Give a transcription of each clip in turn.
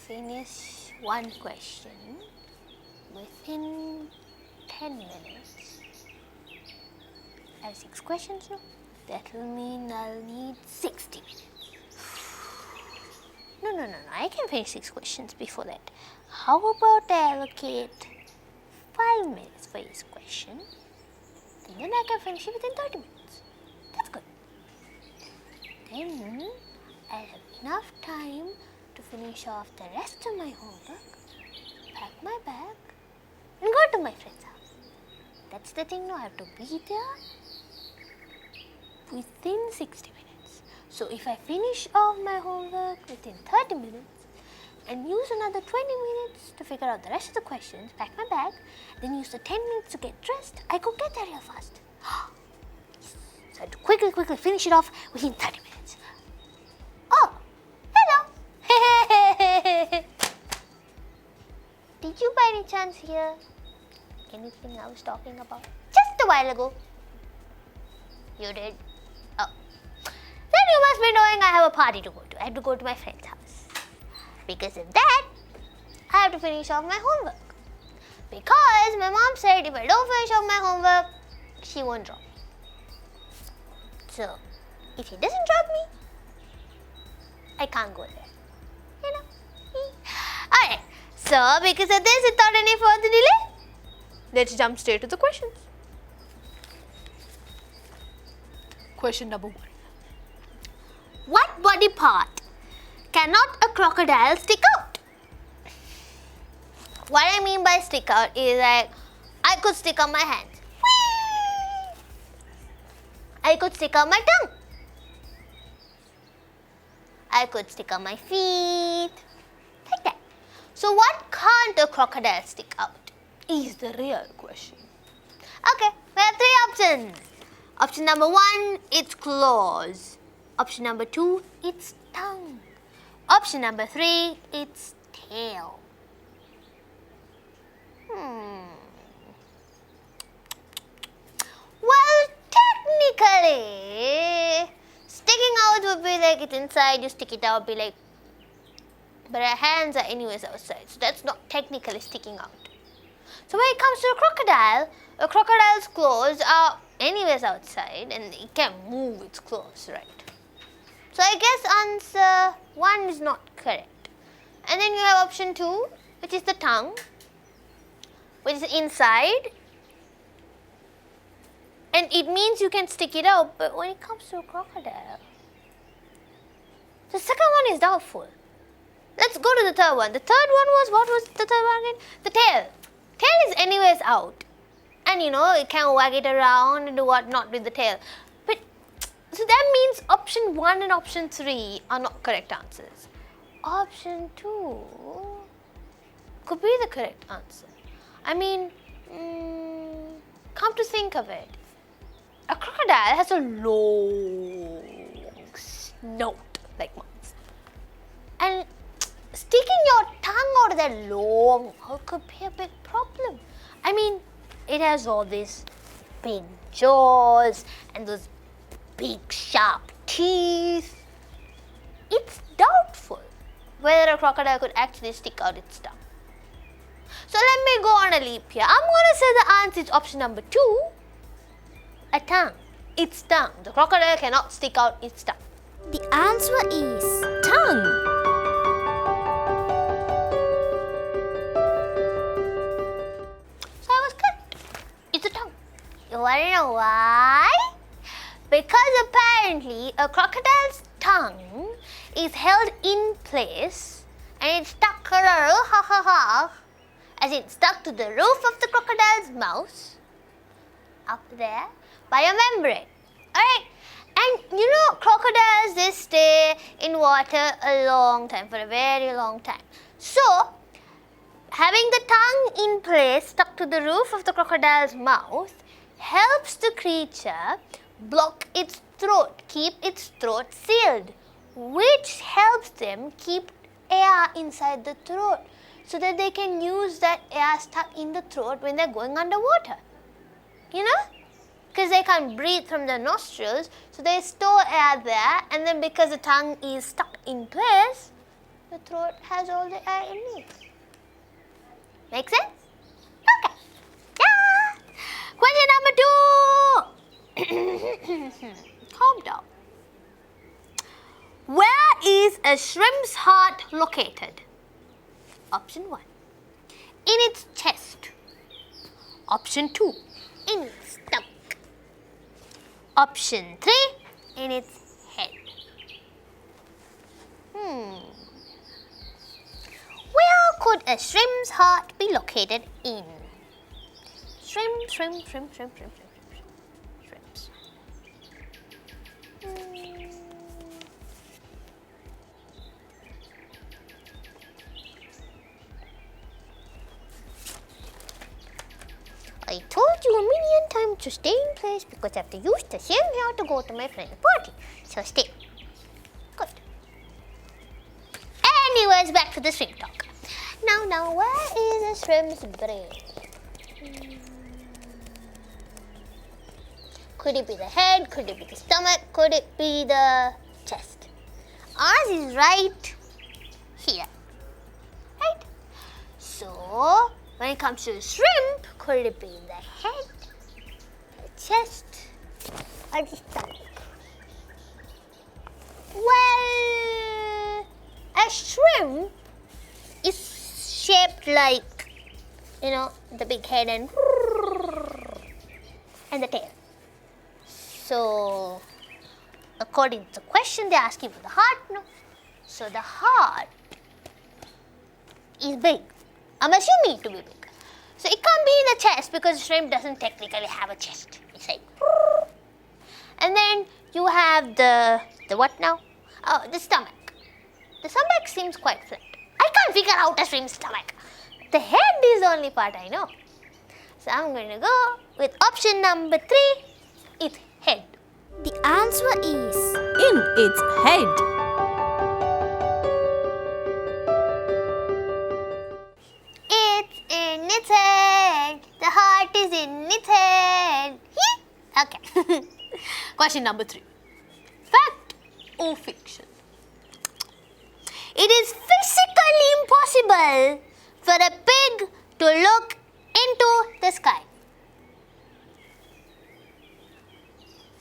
finish one question within 10 minutes. I have 6 questions now. That will mean I'll need 60 minutes. No, I can finish 6 questions before that. How about I allocate 5 minutes for each question, and then I can finish it within 30 minutes. That's good. Then I have enough time to finish off the rest of my homework, pack my bag, and go to my friend's house. That's the thing now, I have to be there within 60 minutes. So if I finish off my homework within 30 minutes and use another 20 minutes to figure out the rest of the questions, pack my bag, then use the 10 minutes to get dressed, I could get there real fast. Yes. So I have to quickly finish it off within 30 minutes. Oh, hello. Did you by any chance hear anything I was talking about just a while ago? You did? Oh. Then you must be knowing I have a party to go to. I have to go to my friend's house. Because of that, I have to finish off my homework. Because my mom said if I don't finish off my homework, she won't drop me. So, if she doesn't drop me, I can't go there. You know? Alright, so because of this, without any further delay, let's jump straight to the questions. Question number 1. What body part cannot a crocodile stick out? What I mean by stick out is like, I could stick out my hands. Whee! I could stick out my tongue. I could stick out my feet. Like that. So what can't a crocodile stick out is the real question. Okay, we have 3 options. Option number 1, its claws. Option number 2, its tongue. Option number 3, its tail. Well, technically, sticking out would be like it's inside, you stick it out, be like, but our hands are anyways outside, so that's not technically sticking out. So when it comes to a crocodile's claws are anyways outside and it can move its claws, right? So I guess answer 1 is not correct. And then you have option 2, which is the tongue, which is inside. And it means you can stick it out, but when it comes to a crocodile, the second one is doubtful. Let's go to the third one. The third one was, what was the third one again? The tail. Tail is anyways out. And you know, it can wag it around and do whatnot with the tail. But, so that means option 1 and option 3 are not correct answers. Option 2 could be the correct answer. I mean, come to think of it, a crocodile has a long snout like mine's. And sticking your tongue out of that long mouth could be a big problem. I mean, it has all these big jaws and those big sharp teeth. It's doubtful whether a crocodile could actually stick out its tongue. So let me go on a leap here. I'm going to say the answer is option number 2, a tongue. Its tongue. The crocodile cannot stick out its tongue. The answer is tongue. So I was correct. It's a tongue. You want to know why? Because apparently a crocodile's tongue is held in place and it's stuck as it's stuck to the roof of the crocodile's mouth up there by a membrane. Alright, and you know crocodiles, they stay in water a long time, for a very long time. So, having the tongue in place stuck to the roof of the crocodile's mouth helps the creature block its throat, keep its throat sealed, which helps them keep air inside the throat so that they can use that air stuck in the throat when they're going underwater. You know? Because they can't breathe from their nostrils, so they store air there, and then because the tongue is stuck in place, The throat has all the air in it. Make sense? Okay. Yeah. Question number 2. Calm down. Where is a shrimp's heart located? Option 1. In its chest. Option 2. In its stomach. Option 3. In its head. Where could a shrimp's heart be located in? Shrimps. I told you a million times to stay in place because I have to use the same hair to go to my friend's party. So stay. Good. Anyways, back to the shrimp talk. Now, where is a shrimp's brain? Could it be the head? Could it be the stomach? Could it be the chest? Ours is right here. Right? So, when it comes to shrimp, could it be the head, the chest, or the stomach? Well, a shrimp is shaped like, the big head and the tail. So, according to the question, they're asking for the heart, no? So, the heart is big. I'm assuming it to be big. So, it can't be in the chest because shrimp doesn't technically have a chest. It's like, and then you have the what now? Oh, the stomach. The stomach seems quite flat. I can't figure out a shrimp's stomach. The head is the only part I know. So, I'm going to go with option number 3. Its head. The answer is In its head. It's in its head. The heart is in its head. Okay. Question number 3. Fact or fiction? It is physically impossible for a pig to look into the sky.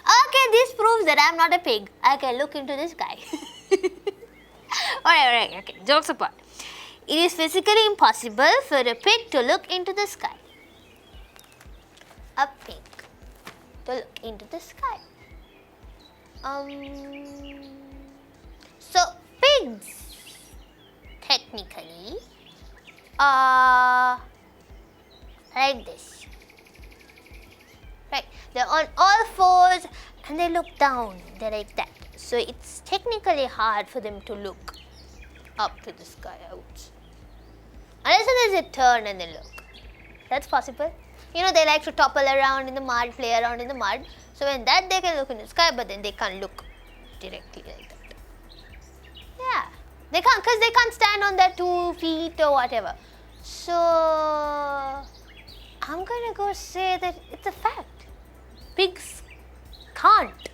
Okay, this proves that I'm not a pig. I can look into the sky. Alright, okay, jokes apart. It is physically impossible for a pig to look into the sky. A pig to look into the sky. So, pigs technically are like this. Right, they're on all fours and they look down. They're like that. So it's technically hard for them to look up to the sky, I would say. Unless there's a turn and they look. That's possible. They like to topple around in the mud, play around in the mud. So when that they can look in the sky, but then they can't look directly like that. Yeah, they can't because they can't stand on their 2 feet or whatever. So I'm gonna go say that it's a fact. Pigs can't.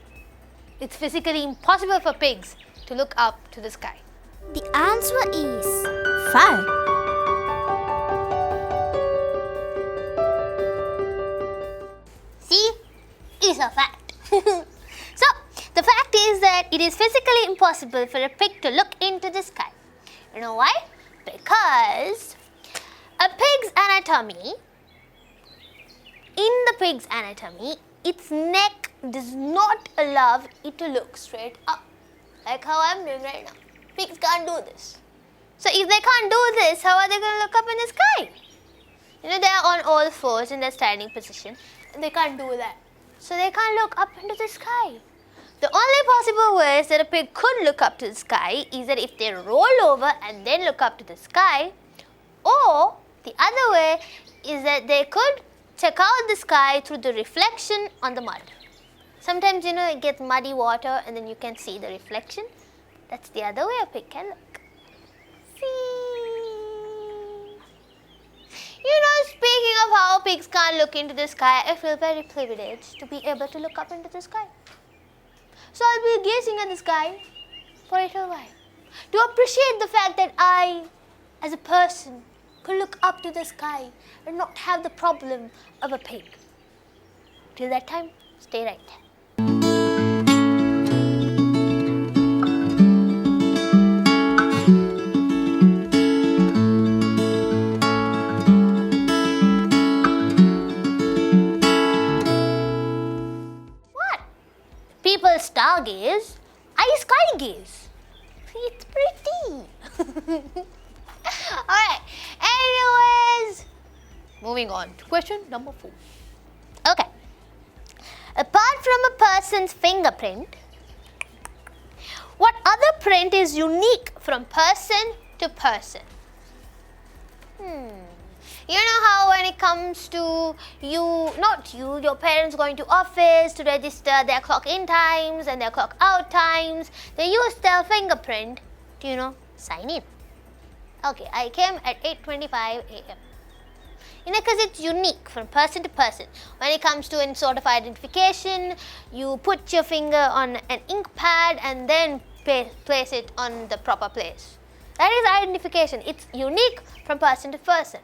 It's physically impossible for pigs to look up to the sky. the answer is Fact. See, it's a fact. So, the fact is that it is physically impossible for a pig to look into the sky. You know why? Because a pig's anatomy, in the pig's anatomy, its neck does not allow it to look straight up, like how I'm doing right now. Pigs can't do this. So if they can't do this, how are they going to look up in the sky? They are on all fours in their standing position, and they can't do that. So they can't look up into the sky. The only possible ways that a pig could look up to the sky is that if they roll over and then look up to the sky, or the other way is that they could check out the sky through the reflection on the mud. Sometimes, it gets muddy water and then you can see the reflection. That's the other way a pig can look. See? Speaking of how pigs can't look into the sky, I feel very privileged to be able to look up into the sky. So I'll be gazing at the sky for a little while. To appreciate the fact that I, as a person, could look up to the sky and not have the problem of a pig. Till that time, stay right there. What? People stargaze, I sky gaze. It's pretty. Alright, anyways, moving on to question number 4. Okay. Apart from a person's fingerprint, what other print is unique from person to person? You know how when it comes to your parents going to office to register their clock in times and their clock out times, they use their fingerprint to, sign in. Okay, I came at 8:25 a.m. Because it's unique from person to person. When it comes to any sort of identification, you put your finger on an ink pad and then place it on the proper place. That is identification. It's unique from person to person.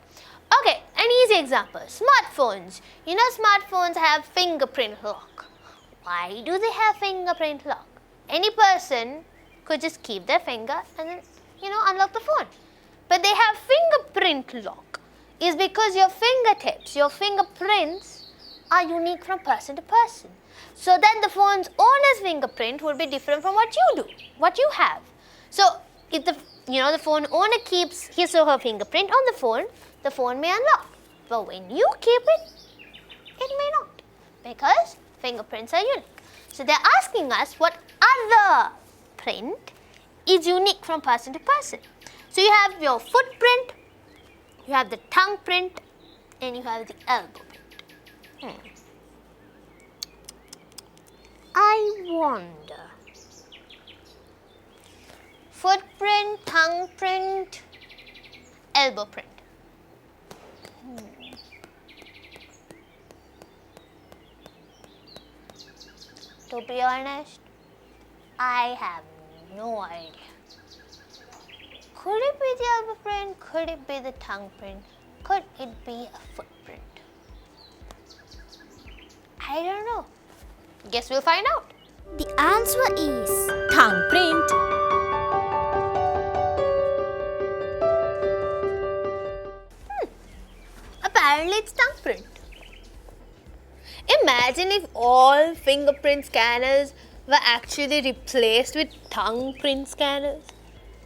Okay, an easy example. Smartphones. Smartphones have fingerprint lock. Why do they have fingerprint lock? Any person could just keep their finger and then, unlock the phone. But they have fingerprint lock is because your fingertips, your fingerprints are unique from person to person. So then the phone's owner's fingerprint would be different from what you do, what you have. So if the phone owner keeps his or her fingerprint on the phone may unlock. But when you keep it, it may not, because fingerprints are unique. So they're asking us what other print is unique from person to person. So you have your footprint, you have the tongue print, and you have the elbow print. I wonder. Footprint, tongue print, elbow print. To be honest, I have no idea. Could it be the elbow print? Could it be the tongue print? Could it be a footprint? I don't know. Guess we'll find out. The answer is Tongue print. Apparently it's tongue print. Imagine if all fingerprint scanners were actually replaced with tongue print scanners.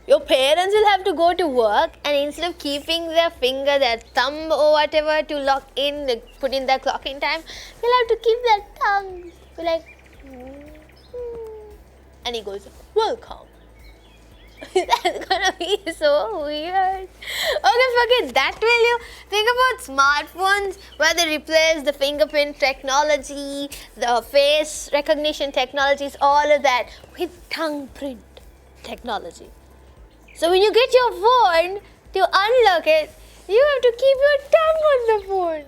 Your parents will have to go to work, and instead of keeping their finger, their thumb or whatever to lock in, put in their clock in time, they'll have to keep their tongue. Be like, and he goes, welcome. That's gonna be so weird. Okay, forget that, will you? Think about smartphones where they replace the fingerprint technology, the face recognition technologies, all of that with tongue print technology. So when you get your phone to unlock it, you have to keep your tongue on the phone.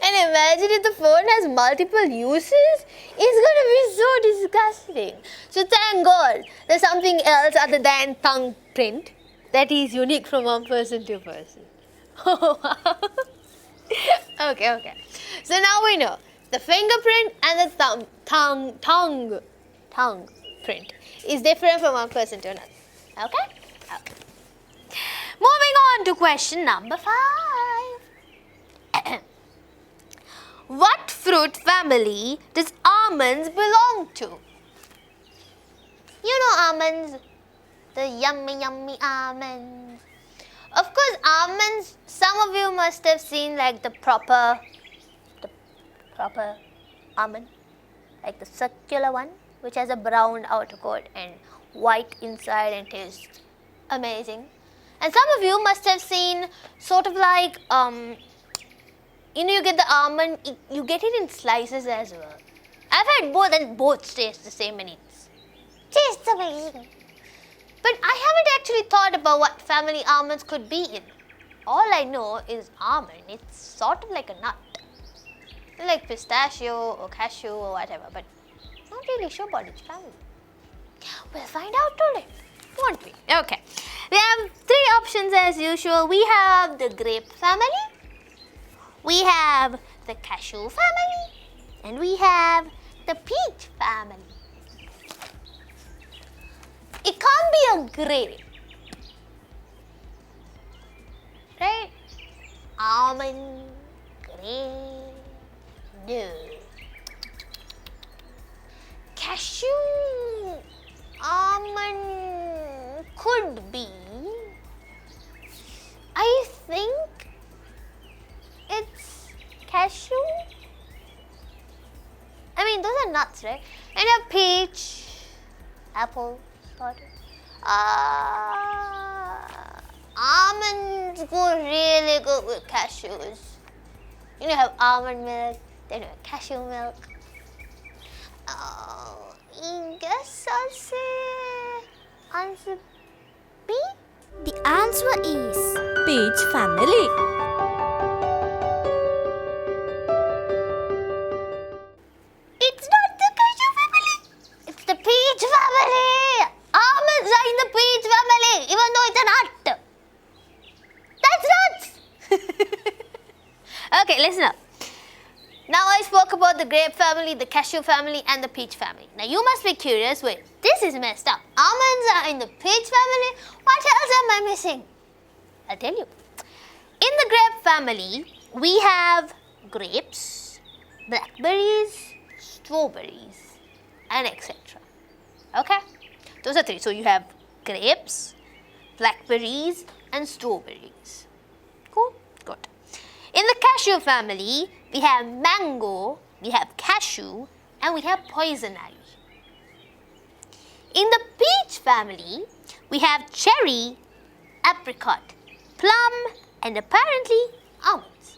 And imagine if the phone has multiple uses, it's going to be so disgusting. So thank God there's something else other than tongue print that is unique from one person to person. Okay. So now we know the fingerprint and the tongue print is different from one person to another. Okay. Moving on to question number 5. What fruit family does almonds belong to? You know almonds, the yummy almonds. Of course, almonds, some of you must have seen like the proper almond, like the circular one, which has a brown outer coat and white inside and tastes amazing. And some of you must have seen sort of like, you get the almond, you get it in slices as well. I've had both and both taste the same and it tastes amazing. But I haven't actually thought about what family almonds could be in. All I know is almond. It's sort of like a nut. Like pistachio or cashew or whatever, but not really sure about its family. We'll find out today, won't we? Okay. We have three options as usual. We have the grape family, we have the cashew family, and we have the peach family. It can't be a grape, right? Almond, grape, no. Cashew, almond, could be. I think it's cashew. I mean, those are nuts, right? And a peach, apple, sort of. Almonds go really good with cashews. You have almond milk, then you have cashew milk. I guess I'll say answer B. The answer is Peach family. It's not the cashew family. It's the peach family. Almonds are in the peach family, even though it's a nut. That's nuts. Okay, listen up. Now I spoke about the grape family, the cashew family, and the peach family. Now you must be curious, wait, this is messed up. Almonds are in the peach family? What else am I missing? I'll tell you. In the grape family, we have grapes, blackberries, strawberries, and etc. Okay? Those are three. So you have grapes, blackberries, and strawberries. Cool? Good. In the cashew family, we have mango, we have cashew, and we have poison ivy. In the peach family, we have cherry, apricot, plum, and apparently almonds.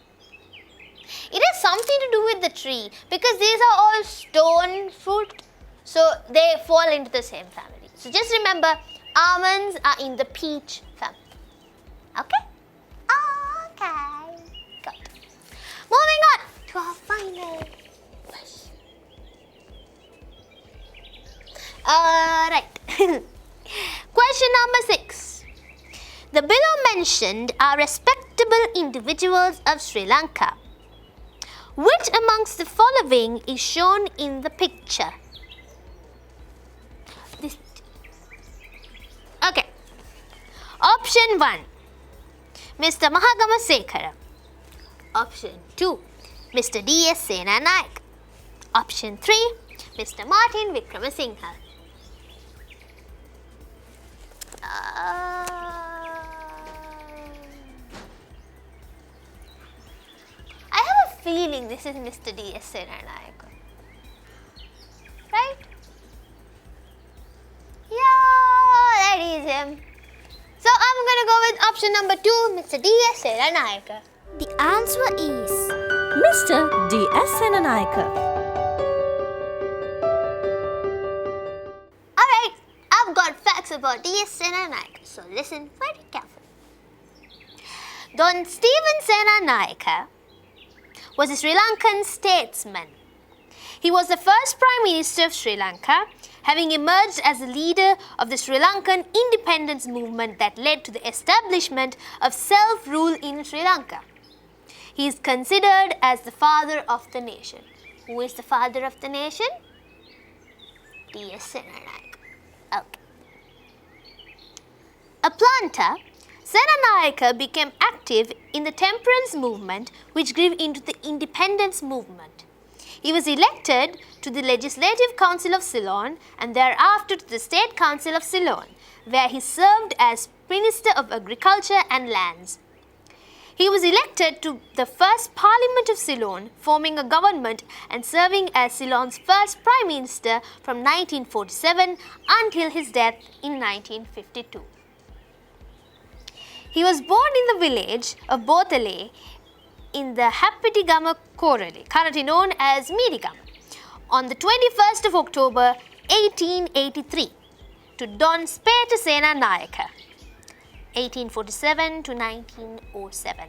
It has something to do with the tree because these are all stone fruit, so they fall into the same family. So just remember, almonds are in the peach family. Okay? Okay. Good. Moving on to our final question. Right. Question number 6. The below mentioned are respectable individuals of Sri Lanka. Which amongst the following is shown in the picture? Okay. Option 1, Mr. Mahagama Sekhara. Option 2, Mr. D.S. Senanayak. Option 3, Mr. Martin Wickramasinghe. I have a feeling this is Mr. D.S. Senanayak. Right? Yeah, that is him. So I'm going to go with option number 2, Mr. D.S. Senanayak. the answer is Mr. D.S. Senanayak. Alright, I've got facts about D.S. Senanayak, so listen very carefully. Don Stephen Senanayak was a Sri Lankan statesman. He was the first Prime Minister of Sri Lanka, having emerged as the leader of the Sri Lankan independence movement that led to the establishment of self-rule in Sri Lanka. He is considered as the father of the nation. Who is the father of the nation? D.S. Senanayak. Okay. A planter, Senanayak became active in the temperance movement which grew into the independence movement. He was elected to the Legislative Council of Ceylon and thereafter to the State Council of Ceylon, where he served as Minister of Agriculture and Lands. He was elected to the first Parliament of Ceylon, forming a government and serving as Ceylon's first Prime Minister from 1947 until his death in 1952. He was born in the village of Bothale in the Happitigama Korali, currently known as Medigama, on the 21st of October 1883 to Don Speta Senanayak, 1847 to 1907.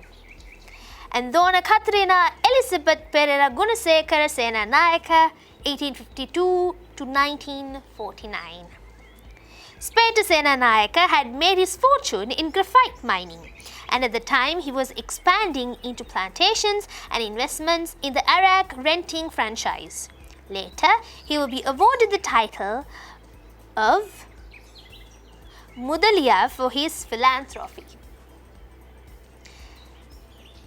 And Dona Katrina Elizabeth Pereira Gunasekara Senanayak, 1852 to 1949. Speta Senanayaka had made his fortune in graphite mining, and at the time he was expanding into plantations and investments in the Arak renting franchise. Later, he will be awarded the title of Mudaliya for his philanthropy.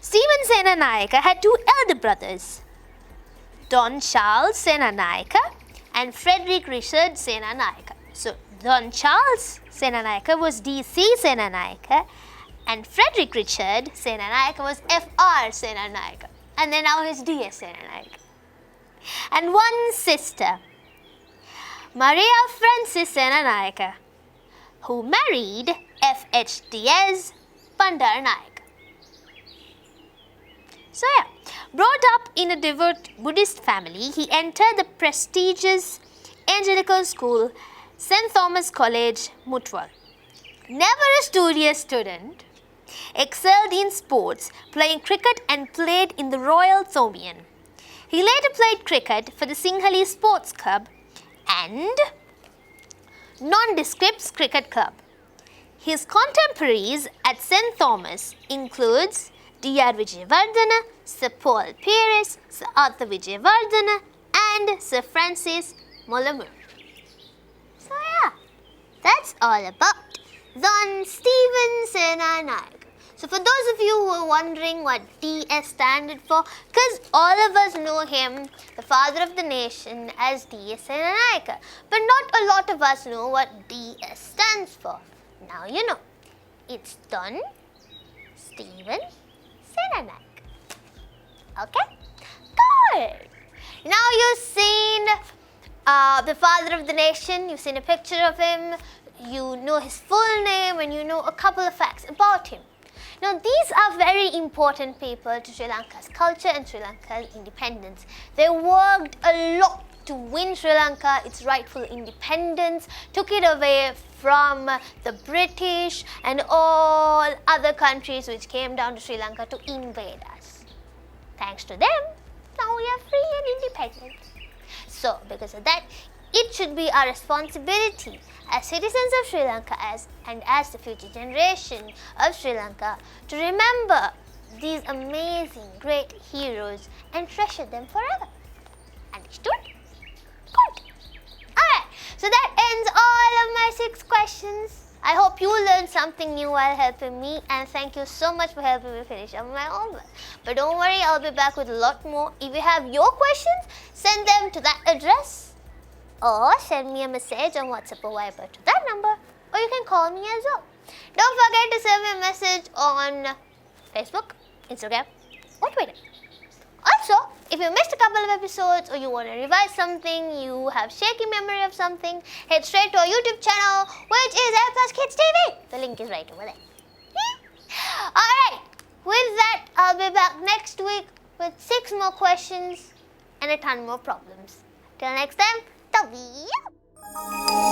Stephen Senanayaka had two elder brothers, Don Charles Senanayaka and Frederick Richard Senanayaka. So, Don Charles Senanayaka was D.C. Senanayaka and Frederick Richard Senanayaka was F.R. Senanayaka. And then now he's D.S. Senanayaka. And one sister, Maria Francis Senanayaka, who married F.H. Diaz Bandaranaike. So yeah, brought up in a devout Buddhist family, he entered the prestigious Angelical School, St. Thomas College, Mutwal. Never a studious student, excelled in sports, playing cricket and played in the Royal Thomian. He later played cricket for the Singhali Sports Club and Nondescripts Cricket Club. His contemporaries at St. Thomas includes D.R. Vijayavardhana, Sir Paul Pierce, Sir Arthur Vijayavardhana and Sir Francis Mollamur. So yeah, that's all about Don Stephen Senanayaka. So for those of you who are wondering what DS stands for, because all of us know him, the father of the nation, as D.S. Senanayaka. But not a lot of us know what DS stands for. Now you know. It's Don Stephen Senanayaka. Okay? Good. Now you've seen the father of the nation, you've seen a picture of him, you know his full name and you know a couple of facts about him. Now these are very important people to Sri Lanka's culture and Sri Lanka's independence. They worked a lot to win Sri Lanka its rightful independence, took it away from the British and all other countries which came down to Sri Lanka to invade us. Thanks to them, now we are free and independent. So because of that, it should be our responsibility as citizens of Sri Lanka and as the future generation of Sri Lanka to remember these amazing, great heroes and treasure them forever. Understood? Good. Alright, so that ends all of my 6 questions. I hope you learned something new while helping me, and thank you so much for helping me finish up my homework. But don't worry, I'll be back with a lot more. If you have your questions, send them to that address or send me a message on WhatsApp or Viber to that number, or you can call me as well. Don't forget to send me a message on Facebook, Instagram or Twitter. Also, if you missed a couple of episodes or you want to revise something, you have shaky memory of something, head straight to our YouTube channel, which is Aplus Kids TV. The link is right over there. Alright, with that, I'll be back next week with 6 more questions and a ton more problems. Till next time, Tavi!